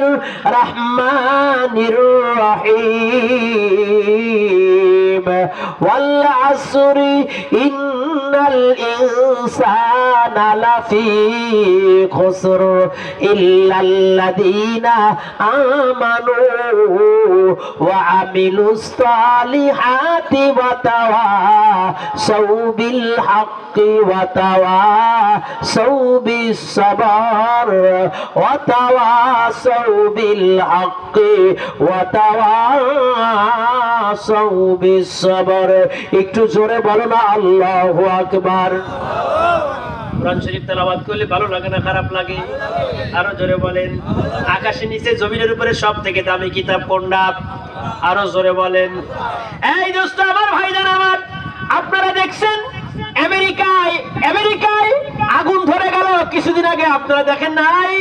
বিসমিল্লাহির রহমানির রহিম ওয়াল আসরি ইন্নাল ইনসানা লাফি খুসর ইল্লাল্লাযীনা আমানু ওয়া আমিলুস সালিহাতি ওয়া তাওয়াসাউ বিল হাক্কি ওয়া তাওয়াসাউ বিস সাবর ওয়া তাওয়াসাউ বিল হাক্কি ওয়া তাওয়াসাউ বিস সাবর। একটু জোরে বলো না আল্লাহু আকবার। কোরআন শরীফ তেলাওয়াত করলে ভালো লাগে না খারাপ লাগে? আরো জোরে বলেন। আকাশের নিচে জমিনের উপরে সব থেকে দামি কিতাব কোনটা? আরো জোরে বলেন। এই দোস্ত আমার ভাইজান আমার, আপনারা দেখছেন আমেরিকায় আগুন ধরে গেল কিছুদিন আগে, আপনারা দেখেন নাই?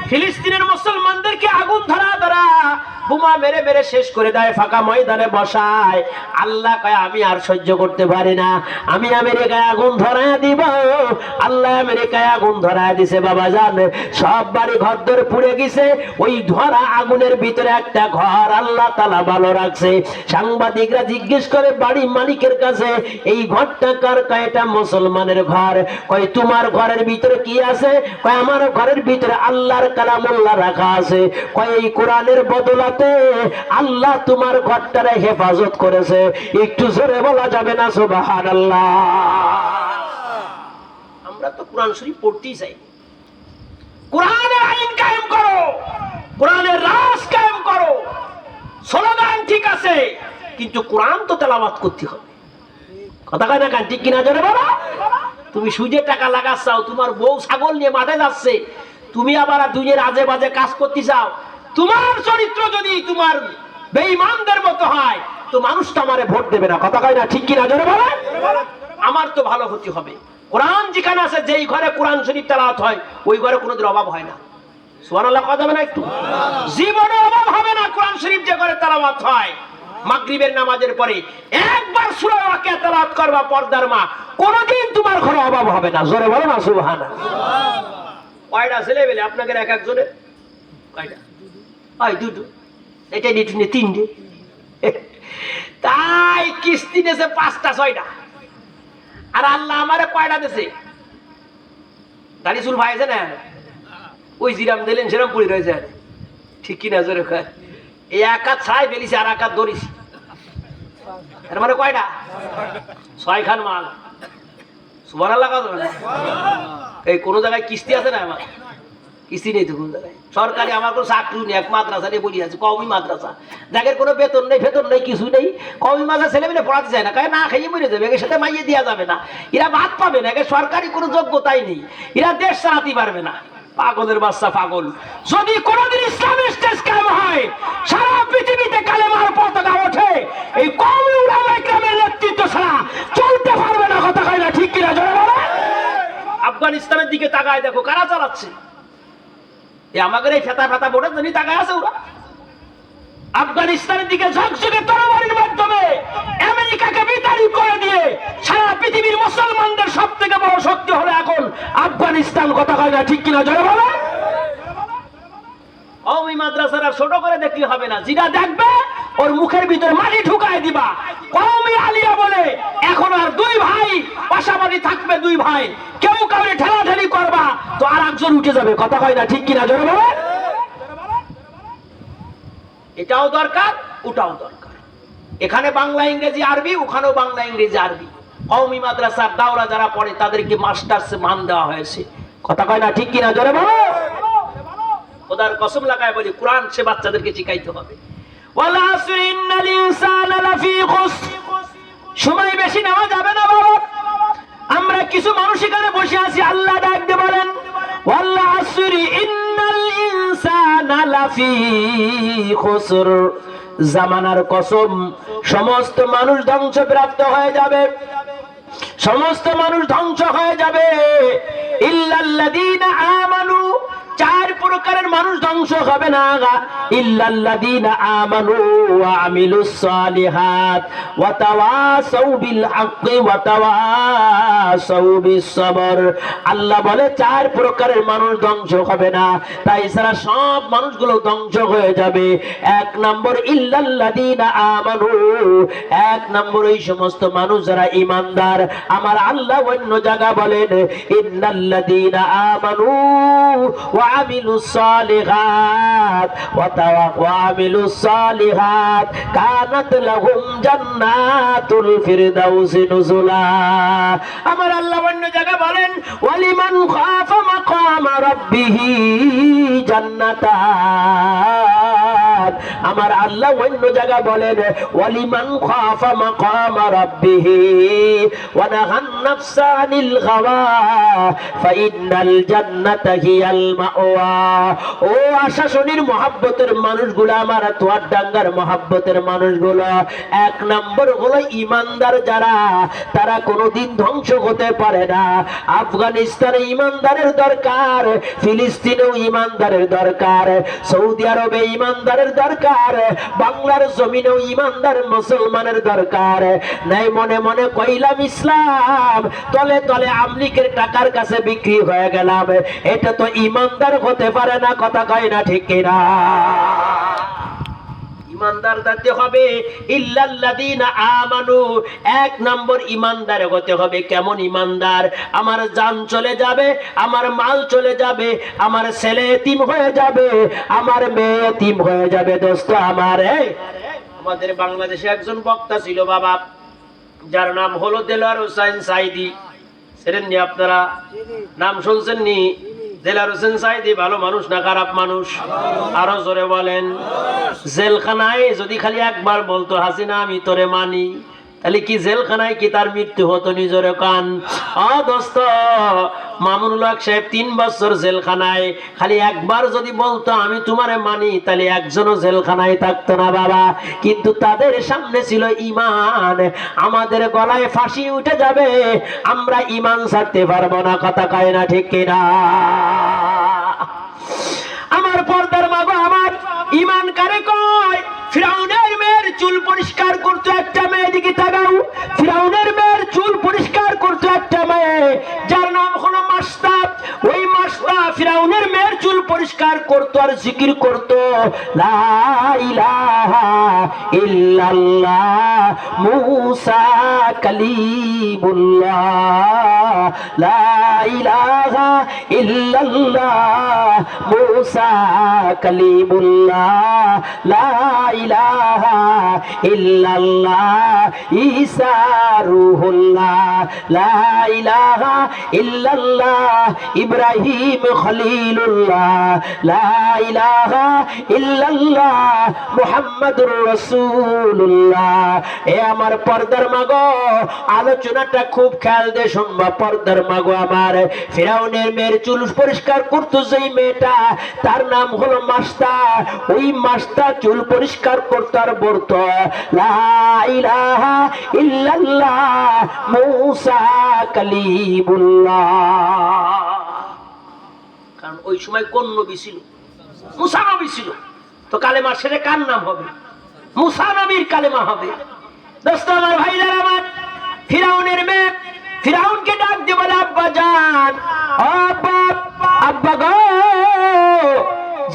ফিলিস্তিনের মুসলমানদেরকে আগুন ধরা বোমা মেরে মেরে শেষ করে দেয়, ফাঁকা ময়দানে বসায়। আল্লাহ কয় আমি আর সহ্য করতে পারি না, আমি আমেরিকায় আগুন ধরায় দিব। আল্লাহ আমেরিকায় আগুন ধরায় দিছে বাবা জান, সব বাড়ি ঘরদোর পুড়ে গেছে। ওই ধরা আগুনের ভিতরে একটা ঘর আল্লাহ তাআলা ভালো রাখছে। সাংবাদিকরা জিজ্ঞেস করে বাড়ি মালিকের কাছে, এই ঘরটা কার? কয় এটা মুসলমানের ঘর। কয় তোমার ঘরের ভিতরে কি আছে? কয় আমার ঘরের ভিতরে আল্লাহর কালামুল্লাহ রাখা আছে। কয় এই কোরআনের বদলা আল্লাহ তোমার ঘরটারে হেফাজত করেছে। একটু জোরে বলা যাবে না সুবহানাল্লাহ? আমরা তো কোরআন শরীফ পড়তেই চাই। কোরআনের আইন কায়েম করো, কোরআনের রাজ কায়েম করো। স্লোগান ঠিক আছে, কিন্তু কোরআন তো তেলাওয়াত করতে হবে। কথা কয় না কান? ঠিক কিনা জোরে বলো। তুমি সুজে টাকা লাগাচ্ছাও, তোমার বউ ছাগল নিয়ে মাঠে যাচ্ছে, তুমি আবার দুনিয়ার আজে বাজে কাজ করতে চাও। তোমার চরিত্র যদি তোমার বেঈমানদের মতো হয় তো মানুষ তো আমারে ভোট দেবে না। কথা কয় না? ঠিক কিনা জোরে বলে। আমার তো ভালো হতে হবে। কোরআন যেখানে আছে, যেই ঘরে কোরআন শরীফ তেলাওয়াত হয় ওই ঘরে কোনোদিন অভাব হয় না। সুবহানাল্লাহ কথা যাবে না একটু? জীবনে অভাব হবে না। কোরআন শরীফ যে ঘরে তেলাওয়াত হয়, মাগরিবের নামাজের পরে একবার সূরা ওয়াকিয়া তেলাওয়াত করবা পর্দার মা, কোনোদিন তোমার ঘরে অভাব হবে না। জোরে বলো না সুবহানাল্লাহ। কয়টা ছেলে পেলে আপনাকে এক একজনের? কয়টা? দুটো। এটা নিয়ে তিনটে। তাই কিস্তি দিয়েছে 5টা 6টা। আর আল্লাহ আমারে কয়টা দিয়েছে? দাড়ি চুল ভাইছে না, ওই জিরাম দিলেন সেরাম পড়ে রয়েছে। ঠিক কিনা জোরে কয়? এই এক হাত ছাই ফেলিছে আর এক হাত ধরিছি, এর মানে কয়টা? 6 খান মাল। সুবহানাল্লাহ কথা বলে। এই কোন জায়গায় কিস্তি আছে না? আমার কিস্তি নেই তো কোন জায়গায়। সরকারি আমার কোনো চাকরি নেই, এক মাদ্রাসা নিয়ে বলি আছে, কওমি মাদ্রাসা। যাদের কোনো বেতন নেই ফেতন নেই কিছু নেই, কওমি মাদ্রাসা ছেলে মেয়ে পড়াতে চায় না, কারণ না খাইয়ে মরে যাবে, এর সাথে মাইয়ে দেওয়া যাবে না, এরা ভাত পাবে না, এর সরকারি কোনো যোগ্যতাই নেই, এরা দেশ চালাতে পারবে না। পাগলের বাচ্চা পাগল। যদি কোনোদিন ইসলামিক স্টেজ কায়েম হয়, সারা পৃথিবীতে কালেমার পতাকা ওঠে, এই কওমি উলামায়ে কেরামের নেতৃত্ব ছাড়া চলতে পারবে না। কথা কয় না? ঠিক কিনা জোরে বলে। আফগানিস্তানের দিকে তাকায় দেখো কারা চালাচ্ছে। আমাদের এই ফেতা ফেতা বোর্ডের জন্য তাকায় আছে ওরা। আফগানিস্তানের দিকে ঝকঝকে তরবারির মাধ্যমে আমেরিকাকে বিতাড়িত করে দিয়ে সারা পৃথিবীর মুসলমানদের সব থেকে বড় শক্তি হলো এখন আফগানিস্তান। কথা কয় না? ঠিক কিনা জোরে বলে। ওই মাদ্রাসারা ছোট করে দেখলে হবে না, যেটা দেখবে ওর মুখের ভিতরে মাটি ঢুকায় দিবা। কওমি আলিয়া বলে এখন আর 2 ভাই পাশাপাশি থাকবে, 2 ভাই, কেউ কাউরে ঠেলাঠেলি করবা তো আর একজন উঠে যাবে। কথা কয় না? ঠিক কিনা জোরে বলে। এটাও দরকার, ওটাও দরকার। এখানে বাংলা ইংরেজি আরবি, ওখানেও বাংলা ইংরেজি আরবি। কওমি মাদ্রাসার দাওরা যারা পড়ে তাদেরকে মাস্টার্স মান দেওয়া হয়েছে। কথা কয় না? ঠিক কিনা জোরে বলো। খোদার কসম লাগায় বলি, কোরআন সে বাচ্চাদেরকে শিখাইতে হবে। ওয়াল আসরি ইন্নাল ইনসানা লাফি খুসর। সময় বেশি নেওয়া যাবে না বাবা। আমরা কিছু মানুষ এখানে বসে আছি, আল্লাহ ডাক দিয়ে বলেন ওয়াল আসরি ইন্নাল ইনসানা লাফি খুসর। জামানার কসম, সমস্ত মানুষ ধ্বংসপ্রাপ্ত হয়ে যাবে, সমস্ত মানুষ ধ্বংস হয়ে যাবে। ইল্লাল্লাযীনা আমানু, চার প্রকারের মানুষ ধ্বংস হবে না, ইল্লাল্লাযীনা আমানু ওয়া আমিলুস সালিহাত ওয়া তাওয়াসাউ বিল হাক্কি ওয়া তাওয়াসাউ বিস সবর। আল্লাহ বলে চার প্রকারের মানুষ ধ্বংস হবে না, তাই সারা সব মানুষগুলো ধ্বংস হয়ে যাবে। এক নম্বর ইল্লাল্লাযীনা আমানু, এক নম্বর এই সমস্ত মানুষ যারা ঈমানদার। আমার আল্লাহ অন্য জায়গা বলেন ইন্নাল্লাযীনা আমানু ওয়া আমিলুস সালিহাত ওয়া আমিলুস সালিহাত কানাত লাহুম জান্নাতুল ফিরদাউসি নুজুলা। আমার আল্লাহ অন্য জায়গা বলেন ওয়ালিমান খাফা মাকামা রাব্বিহি জান্নাতান। আমার আল্লাহ অন্য জায়গা বলেন ওয়ালিমান খাফা মাকামা রাব্বিহি ওয়া নাহান নাফসা আনিল হাওয়া ফাইন্নাল জান্নাতা হিয়াল মাওয়া। ও আশাশনির মহব্বতের মানুষগুলো, আমার তোয়ার ডাঙ্গার মহব্বতের মানুষগুলো, এক নম্বর হলো ঈমানদার যারা, তারা কোনোদিন ধ্বংস হতে পারে না। আফগানিস্তানে ঈমানদারের দরকার, ফিলিস্তিনেও ঈমানদারের দরকার, সৌদি আরবে ঈমানদারের দরকার, বাংলার জমিনেও ঈমানদার মুসলমানের দরকার। নাই মনে মনে কইলাম ইসলাম, তলে তলে আমলিকের টাকার কাছে বিক্রি হয়ে গেলাম, এটা তো ঈমানদার হতে পারে না। কথা কয় না ঠিক কিনা? ঈমানদার হতে হবে ইল্লাল্লাযীনা আমানু, এক নম্বর ঈমানদার হতে হবে। কেমন ঈমানদার? আমার জান চলে যাবে, আমার মাল চলে যাবে, আমার ছেলে এতিম হয়ে যাবে, আমার মেয়ে এতিম হয়ে যাবে। দোস্ত আমার, আমাদের বাংলাদেশে একজন বক্তা ছিল বাবা, যার নাম হলো দেলোয়ার হোসেন সাইদি। ছিলেন নি আপনারা? নাম শুনছেন নি? দেলোয়ার হোসেন সাইদি ভালো মানুষ না খারাপ মানুষ? আরো জোরে বলেন। জেলখানায় যদি খালি একবার বলতো হাসিনা আমি তোরে মানি, তাহলে কি জেলখানায় কি তার মৃত্যু হতো? নিজরে কান। দোস্ত, মামুনুল হক সাহেব 3 বছর জেলখানায়, খালি একবার যদি বলতো আমি তোমারে মানি, তাহলে একজনও জেলখানায় থাকতো না বাবা। কিন্তু তাদের সামনে ছিল ঈমান। আমাদের গলায় ফাঁসি উঠে যাবে, আমরা ঈমান ছাড়তে পারবো না। কথা কয় না ঠিক কিনা? আমার পর্দার মা গো, আমার ঈমান কারে কয়? ফিরাউনের মেয়ের চুল পরিষ্কার করতো একটা মেয়ে, দিকে তাকাও। ফিরাউনের মেয়ের চুল পরিষ্কার করতো একটা মেয়ে, যার নাম হলো মাসতা। ওই মাসতা ফিরাউনের মেয়ের চুল পরিষ্কার করতো আর জিকির করতো লা ইলাহা ইল্লাল্লাহ মুসা কালিমুল্লাহ, লা ইলাহা ইল্লাল্লাহ মুসা কালিমুল্লাহ, লা ইলাহা ইল্লাল্লাহ ঈসা রূহুল্লাহ, লা ইলাহা ইল্লাল্লাহ ইব্রাহিম খলিলুল্লাহ, লা ইলাহা ইল্লাল্লাহ মুহাম্মাদুর রাসূলুল্লাহ। এ আমার পর্দার মাগো, আলোচনাটা খুব খেয়াল দিয়ে শুনবা পর্দার মাগো আমার। ফিরাউনের মেয়ের চুল পরিষ্কার করতো যেই মেয়েটা, তার নাম হলো মাসতা। ওই মাসতা চুল পরিষ্কার করতো আর বলতো লা ইলাহা ইল্লাল্লাহ মুসা কালিমুল্লাহ। কারণ ওই সময় কোন নবী ছিল? মুসা নবী ছিল। তো কালেমা সেরে কার নাম হবে? মুসা নবীর কালেমা হবে। দোস্ত আমার, ভাইরা আমার, ফিরাউনের মেয়ে ফিরাউনকে ডাক দিয়ে বলে আব্বা জান, আব্বা আব্বা গো,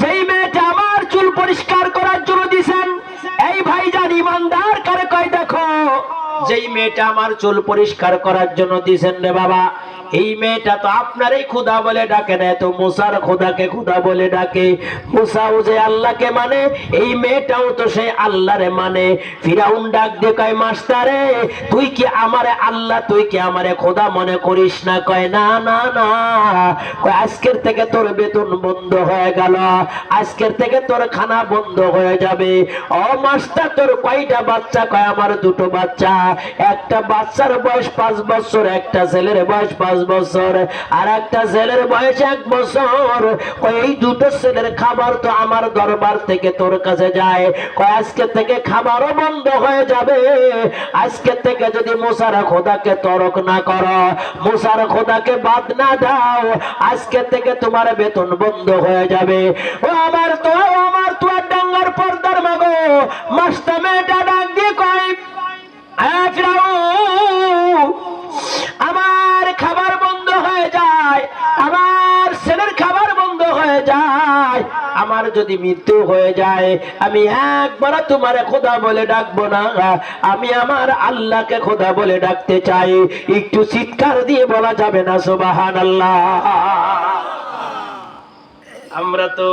যেই মেয়েটা আমার চুল পরিষ্কার করার জন্য দিছেন, এই ভাইজান ঈমানদার কারে কয় দেখো, যেই মেয়েটা আমার চুল পরিষ্কার করার জন্য দিছেন রে বাবা, এই মেয়েটা তো আপনারই খোদা বলে ডাকে না, তো মুসার খোদাকে খোদা বলে ডাকে। মুসাও যে আল্লাহকে মানে, এই মেয়েটাও তো সে আল্লাহরে মানে। ফিরাউন ডাক দিয়ে কয় মাস্টারে, তুই কি আমারে আল্লাহ, তুই কি আমারে খোদা মনে করিস না? কয় না না না, কয় আজকের থেকে তোর বেতন বন্ধ হয়ে গেল, আজকের থেকে তোর খানা বন্ধ হয়ে যাবে। ও মাস্টার, তোর কয়টা বাচ্চা? কয় আমার 2টো বাচ্চা। একটা বাচ্চার বয়স 5 বছর, একটা ছেলের বয়স 5 বছর, আর একটা ছেলের বয়স 1 বছর। কয় এই দুটো ছেলের খাবার তো আমার দরবার থেকে তোর কাছে যায়। কয় আজকে থেকে খাবারও বন্ধ হয়ে যাবে। আজকে থেকে যদি মুসার খোদাকে তরক না করো, মুসার খোদাকে বাদ না দাও, আজকে থেকে তোমার বেতন বন্ধ হয়ে যাবে। ও আমার তো ডাঙ্গার পর্দার মাগো মাস্টার মেয়েটা ডাক দিয়ে কয়, আমার খাবার বন্ধ হয়ে যায়, আমার ছেলের খাবার বন্ধ হয়ে যায়, আমার যদি মৃত্যু হয়ে যায়, আমি একবার তোমার খোদা বলে ডাকবো না, আমি আমার আল্লাহকে খোদা বলে ডাকতে চাই। একটু চিৎকার দিয়ে বলা যাবে না সুবহানাল্লাহ? আমরা তো